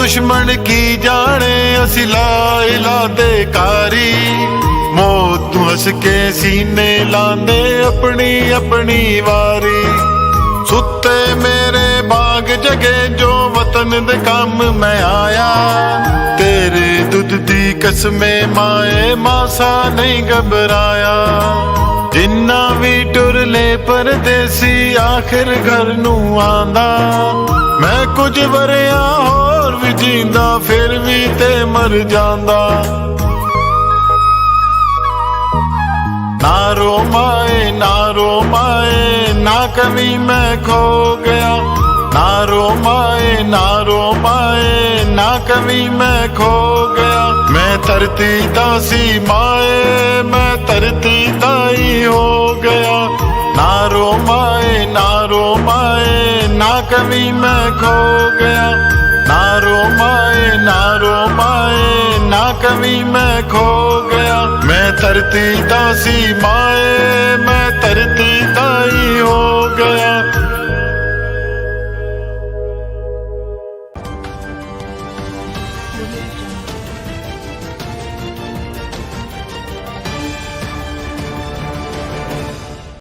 दुश्मन की जाने असी ला इला दे कारी। मौत तू हस के सीने लांदे अपनी अपनी वारी। सुते मेरे बाग जगे जो वतन दे काम मैं आया। तेरे दुध दी कसमे माए मासा नहीं घबराया। जिन्ना भी टुर ले परदेसी आखिर घर नू आंदा। मैं कुछ वरिया होर भी जींदा फिर भी ते मर जांदा। ना रो माए ना कभी मैं खो गया। ना रो माए ना कभी मैं खो गया। मैं धरती दासी माए मैं धरती दाई हो गया। ना रो माए ना कभी मैं खो गया। ना रो माए ना कभी मैं खो गया। मैं धरती दासी माए मैं धरती दाई हो गया।